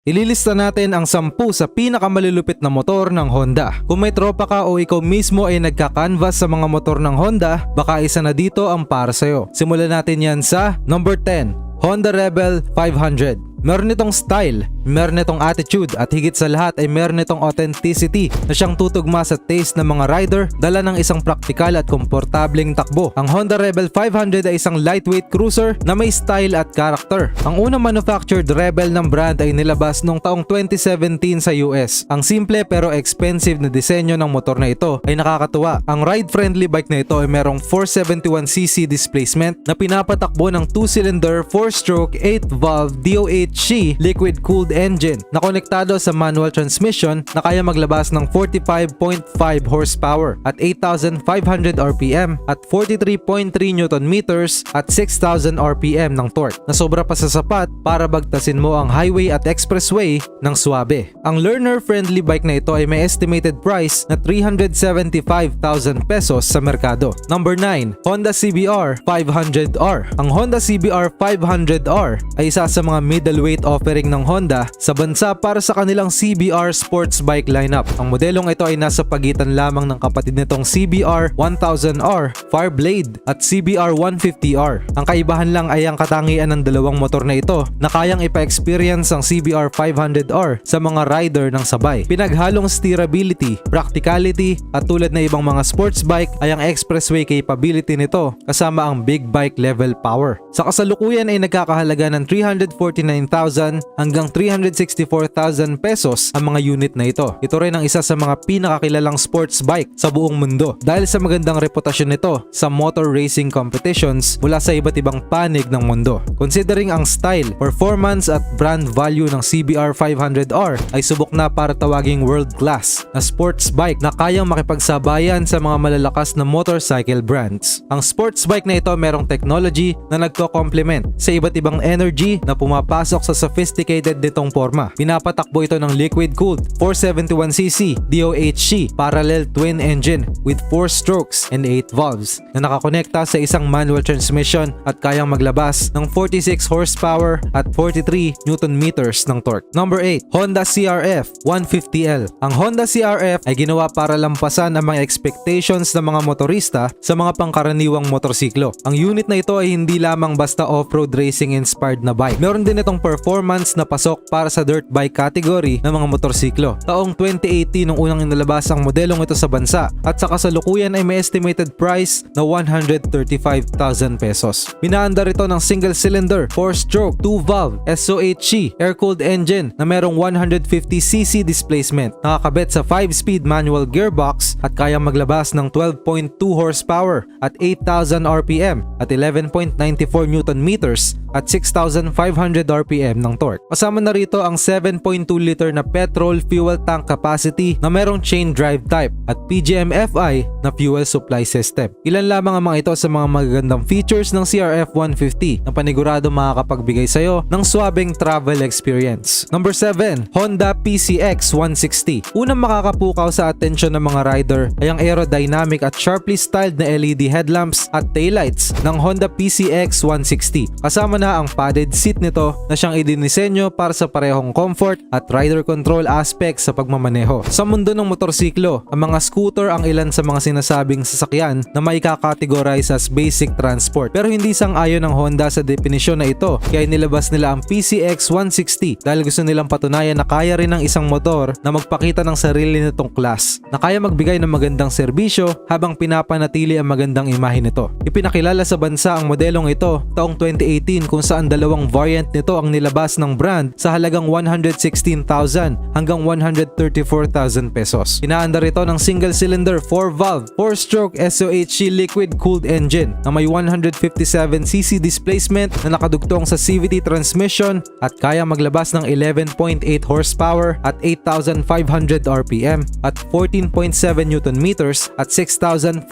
Ililista natin ang 10 sa pinakamalulupit na motor ng Honda. Kung may tropa ka o ikaw mismo ay nagka-canvas sa mga motor ng Honda, baka isa na dito ang para sa'yo. Simulan natin yan sa number 10, Honda Rebel 500. Meron nitong style, meron nitong attitude at higit sa lahat ay meron nitong authenticity na siyang tutugma sa taste ng mga rider, dala ng isang praktikal at komportableng takbo. Ang Honda Rebel 500 ay isang lightweight cruiser na may style at character. Ang unang manufactured Rebel ng brand ay nilabas noong taong 2017 sa US. Ang simple pero expensive na disenyo ng motor na ito ay nakakatuwa. Ang ride-friendly bike na ito ay merong 471cc displacement na pinapatakbo ng 2-cylinder 4-stroke 8-valve DOHC liquid-cooled engine na konektado sa manual transmission na kaya maglabas ng 45.5 horsepower at 8,500 RPM at 43.3 Nm at 6,000 RPM ng torque na sobra pa sa sapat para bagtasin mo ang highway at expressway ng suwabe. Ang learner-friendly bike na ito ay may estimated price na 375,000 pesos sa merkado. Number 9, Honda CBR 500R. Ang Honda CBR 500R ay isa sa mga middleweight offering ng Honda sa bansa para sa kanilang CBR sports bike lineup. Ang modelong ito ay nasa pagitan lamang ng kapatid nitong CBR 1000R Fireblade at CBR 150R. Ang kaibahan lang ay ang katangian ng dalawang motor na ito na kayang ipa-experience ang CBR 500R sa mga rider ng sabay. Pinaghalong steerability, practicality at tulad na ibang mga sports bike ay ang expressway capability nito kasama ang big bike level power. Sa kasalukuyan ay nagkakahalaga ng 349,000 hanggang 364,000 pesos ang mga unit na ito. Ito rin ang isa sa mga pinakakilalang sports bike sa buong mundo dahil sa magandang reputasyon nito sa motor racing competitions mula sa iba't ibang panig ng mundo. Considering ang style, performance at brand value ng CBR 500R ay subok na para tawaging world class na sports bike na kayang makipagsabayan sa mga malalakas na motorcycle brands. Ang sports bike na ito merong technology na nagko-complement sa iba't ibang energy na pumapasok sa sophisticated nitong forma. Pinapatakbo ito ng liquid-cooled 471cc DOHC parallel twin engine with 4 strokes and 8 valves na nakakonekta sa isang manual transmission at kayang maglabas ng 46 horsepower at 43 Nm ng torque. Number 8, Honda CRF 150L. Ang Honda CRF ay ginawa para lampasan ang mga expectations ng mga motorista sa mga pangkaraniwang motorsiklo. Ang unit na ito ay hindi lamang basta off-road racing inspired na bike. Meron din itong performance na pasok para sa dirt bike category ng mga motorsiklo. Taong 2018 nung unang inilabas ang modelong ito sa bansa at sa kasalukuyan ay may estimated price na 135,000 pesos. Minaandar ito ng single cylinder 4-stroke 2-valve SOHC air-cooled engine na merong 150cc displacement, nakakabit sa 5-speed manual gearbox at kayang maglabas ng 12.2 horsepower at 8,000 RPM at 11.94 Nm at 6,500 RPM ng torque. Kasama na rito ang 7.2 liter na petrol fuel tank capacity na merong chain drive type at PGM-FI na fuel supply system. Ilan lamang ang mga ito sa mga magagandang features ng CRF 150 na panigurado makakapagbigay sa'yo ng swabing travel experience. Number 7, Honda PCX 160. Unang makakapukaw sa atensyon ng mga rider ay ang aerodynamic at sharply styled na LED headlamps at taillights ng Honda PCX 160. Kasama na ang padded seat nito na siyang idinisenyo para sa parehong comfort at rider control aspects sa pagmamaneho. Sa mundo ng motorsiklo, ang mga scooter ang ilan sa mga sinasabing sasakyan na may kakategorize as basic transport. Pero hindi sang-ayon ng Honda sa definisyon na ito, kaya nilabas nila ang PCX 160 dahil gusto nilang patunayan na kaya rin ng isang motor na magpakita ng sarili nitong class, na kaya magbigay ng magandang serbisyo habang pinapanatili ang magandang imahe nito. Ipinakilala sa bansa ang modelong ito taong 2018 kung saan dalawang variant nito ang nilabas ng brand sa halagang 116,000 hanggang 134,000 pesos. Inaandar ito ng single cylinder 4-valve 4-stroke SOHC liquid-cooled engine na may 157cc displacement na nakadugtong sa CVT transmission at kaya maglabas ng 11.8 horsepower at 8,500 RPM at 14.7 Nm at 6,500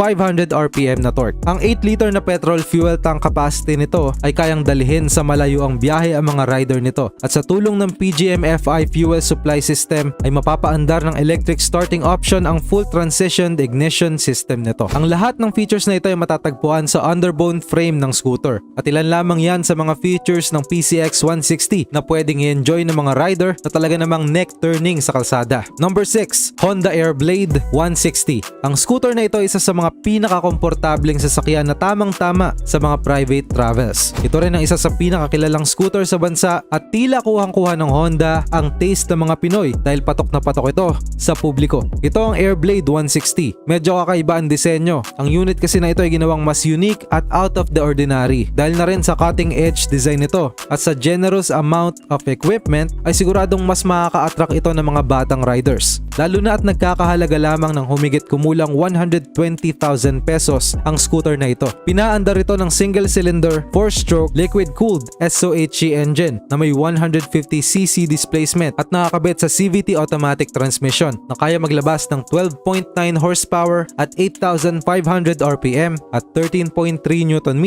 RPM na torque. Ang 8 liter na petrol fuel tank capacity nito ay kayang dalhin dalhin sa malayo ang biyahe ang mga rider nito. At sa tulong ng PGM-FI fuel supply system ay mapapaandar ng electric starting option ang full transitioned ignition system nito. Ang lahat ng features na ito ay matatagpuan sa underbone frame ng scooter. At ilan lamang yan sa mga features ng PCX 160 na pwedeng i-enjoy ng mga rider na talaga namang neck turning sa kalsada. Number 6, Honda Airblade 160. Ang scooter na ito ay isa sa mga pinakakomportabling sasakyan na tamang-tama sa mga private travels. Ito rin ang isa sa pinakakilalang scooter sa bansa at tila kuhang-kuha ng Honda ang taste ng mga Pinoy dahil patok na patok ito sa publiko. Ito ang Airblade 160. Medyo kakaiba ang disenyo. Ang unit kasi na ito ay ginawang mas unique at out of the ordinary dahil na rin sa cutting edge design nito at sa generous amount of equipment ay siguradong mas makaka-attract ito ng mga batang riders. Lalo na at nagkakahalaga lamang ng humigit kumulang 120,000 pesos ang scooter na ito. Pinaandar ito ng single-cylinder 4-stroke liquid-cooled SOHC engine na may 150cc displacement at nakakabit sa CVT automatic transmission na kaya maglabas ng 12.9 horsepower at 8,500 RPM at 13.3 Nm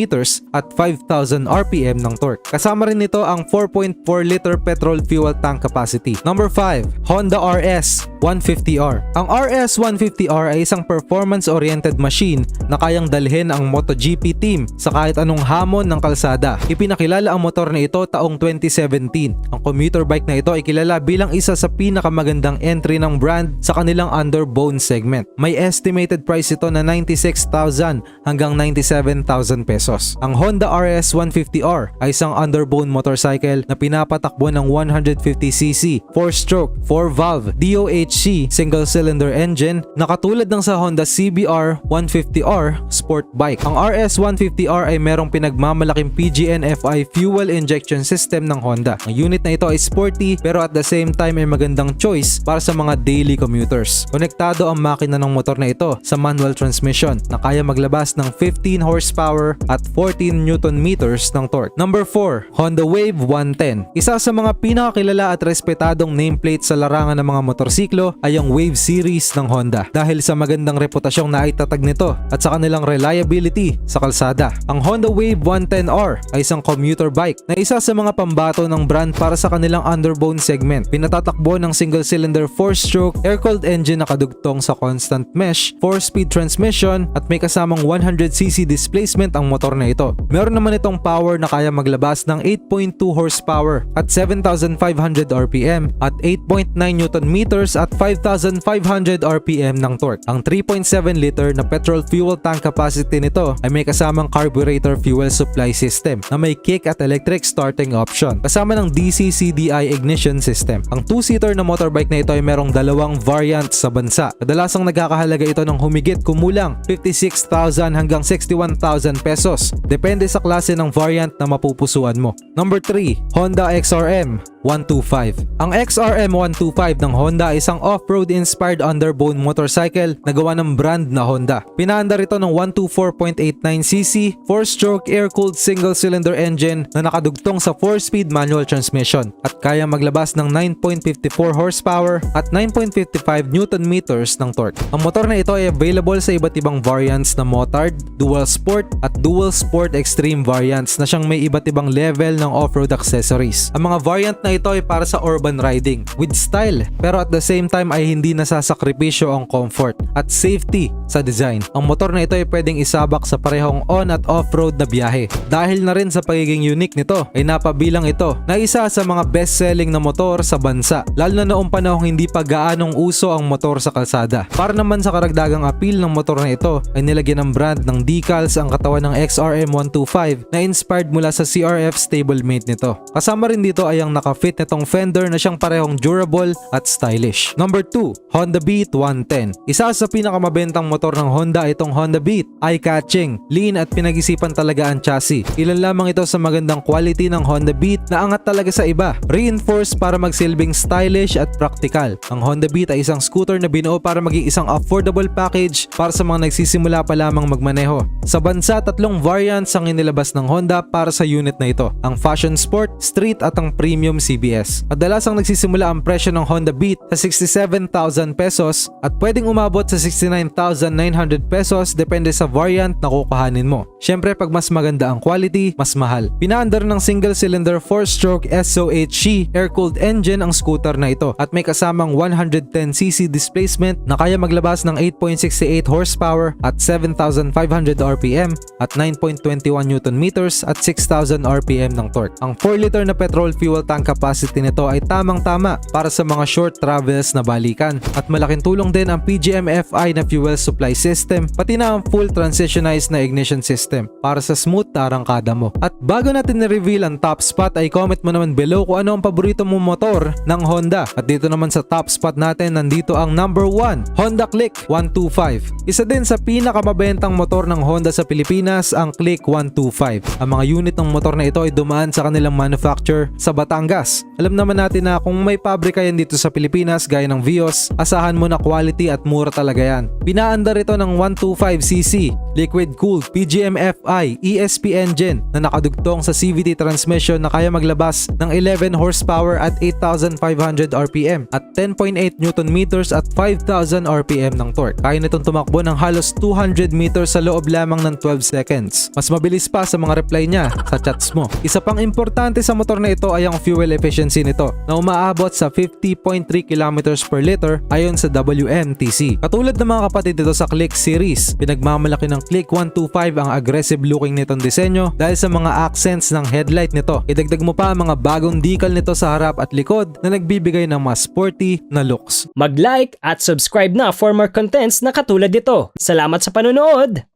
at 5,000 RPM ng torque. Kasama rin nito ang 4.4 liter petrol fuel tank capacity. Number 5, Honda RS 150R. Ang RS 150R ay isang performance-oriented machine na kayang dalhin ang MotoGP team sa kahit anong hamon ng kalsada. Ipinakilala ang motor na ito taong 2017. Ang commuter bike na ito ay kilala bilang isa sa pinakamagandang entry ng brand sa kanilang underbone segment. May estimated price ito na 96,000 hanggang 97,000 pesos. Ang Honda RS 150R ay isang underbone motorcycle na pinapatakbo ng 150cc, 4-stroke, 4-valve, DOHC single-cylinder engine na katulad ng sa Honda CBR 150R sport bike. Ang RS 150R ay merong pinagmamalaking PGN-FI fuel injection system ng Honda. Ang unit na ito ay sporty pero at the same time ay magandang choice para sa mga daily commuters. Konektado ang makina ng motor na ito sa manual transmission na kaya maglabas ng 15 horsepower at 14 Nm ng torque. Number 4, Honda Wave 110. Isa sa mga pinakakilala at respetadong nameplate sa larangan ng mga motorsiklo ay ang Wave series ng Honda dahil sa magandang reputasyong naitatag nito at sa kanilang reliability sa kalsada. Ang Honda Wave 110R ay isang commuter bike na isa sa mga pambato ng brand para sa kanilang underbone segment. Pinatatakbo ng single-cylinder 4-stroke air-cooled engine na kadugtong sa constant mesh, 4-speed transmission at may kasamang 100cc displacement ang motor na ito. Meron naman itong power na kaya maglabas ng 8.2 horsepower at 7,500 RPM at 8.9 Nm at 5,500 RPM ng torque. Ang 3.7 liter na petrol fuel tank capacity nito ay may kasamang carburetor fuel supply system na may kick at electric starting option kasama ng DC CDI ignition system. Ang 2-seater na motorbike na ito ay merong dalawang variants sa bansa. Kadalasang nagkakahalaga ito ng humigit kumulang 56,000 hanggang 61,000 pesos. Depende sa klase ng variant na mapupusuan mo. Number 3, Honda XRM 125. Ang XRM 125 ng Honda ay isang off-road inspired underbone motorcycle na gawa ng brand na Honda. Pinaandar ito ng 124.89cc 4-stroke air-cooled single-cylinder engine na nakadugtong sa 4-speed manual transmission at kaya maglabas ng 9.54 horsepower at 9.55 Nm ng torque. Ang motor na ito ay available sa iba't ibang variants na motard, dual sport at dual sport extreme variants na siyang may iba't ibang level ng off-road accessories. Ang mga variant na ito ay para sa urban riding with style pero at the same time ay hindi nasasakripisyo ang comfort at safety sa design. Ang motor na ito ay pwedeng isabak sa parehong on at off-road na biyahe. Dahil na rin sa pagiging unique nito ay napabilang ito na isa sa mga best-selling na motor sa bansa lalo na noong panahong hindi pa gaanong uso ang motor sa kalsada. Para naman sa karagdagang appeal ng motor na ito ay nilagyan ng brand ng decals ang katawan ng XRM 125 na inspired mula sa CRF stablemate nito. Kasama rin dito ay ang naka-fit nitong fender na siyang parehong durable at stylish. Number 2, Honda Beat 110. Isa sa pinakamabentang motor ng Honda ay itong Honda Beat. Eye-catching, lean at pinag-isipan talaga ang chassis. Ilan lamang ito sa magandang quality ng Honda Beat na angat talaga sa iba. Reinforced para magsilbing stylish at practical. Ang Honda Beat ay isang scooter na binuo para maging isang affordable package para sa mga nagsisimula pa lamang magmaneho. Sa bansa, 3 variants ang inilabas ng Honda para sa unit na ito. Ang Fashion Sport, Street at ang Premium CBS. Madalasang nagsisimula ang presyo ng Honda Beat sa 67,000 pesos at pwedeng umabot sa 69,900 pesos depende sa variant na kukuhanin mo. Syempre pag mas maganda ang quality, mas mahal mahal. Pinaandar ng single-cylinder 4-stroke SOHC air-cooled engine ang scooter na ito at may kasamang 110cc displacement na kaya maglabas ng 8.68 horsepower at 7,500 RPM at 9.21 Nm at 6,000 RPM ng torque. Ang 4-liter na petrol fuel tank capacity nito ay tamang-tama para sa mga short travels na balikan at malaking tulong din ang PGM-FI na fuel supply system pati na ang full transitionized na ignition system para sa smooth na arangkada mo. At bago natin na-reveal ang top spot ay comment mo naman below kung ano ang paborito mong motor ng Honda. At dito naman sa top spot natin nandito ang number 1, Honda Click 125. Isa din sa pinakamabentang motor ng Honda sa Pilipinas ang Click 125. Ang mga unit ng motor na ito ay dumaan sa kanilang manufacture sa Batangas. Alam naman natin na kung may pabrika yan dito sa Pilipinas gaya ng Vios, asahan mo na quality at mura talaga yan. Pinaandar ito ng 125cc liquid-cooled PGM-FI ESP engine na nakadugtong sa CVT transmission na kaya maglabas ng 11 horsepower at 8,500 RPM at 10.8 Nm at 5,000 RPM ng torque. Kaya nitong tumakbo ng halos 200 meters sa loob lamang ng 12 seconds. Mas mabilis pa sa mga reply niya sa chats mo. Isa pang importante sa motor na ito ay ang fuel efficiency nito na umaabot sa 50.3 km per liter ayon sa WMTC. Katulad ng mga kapatid dito sa Click series, pinagmamalaki ng Click 125 ang aggressive looking nitong disenyo dahil sa mga accents ng headlight nito. Idagdag mo pa ang mga bagong decal nito sa harap at likod na nagbibigay ng mas sporty na looks. Mag-like at subscribe na for more contents na katulad nito. Salamat sa panonood!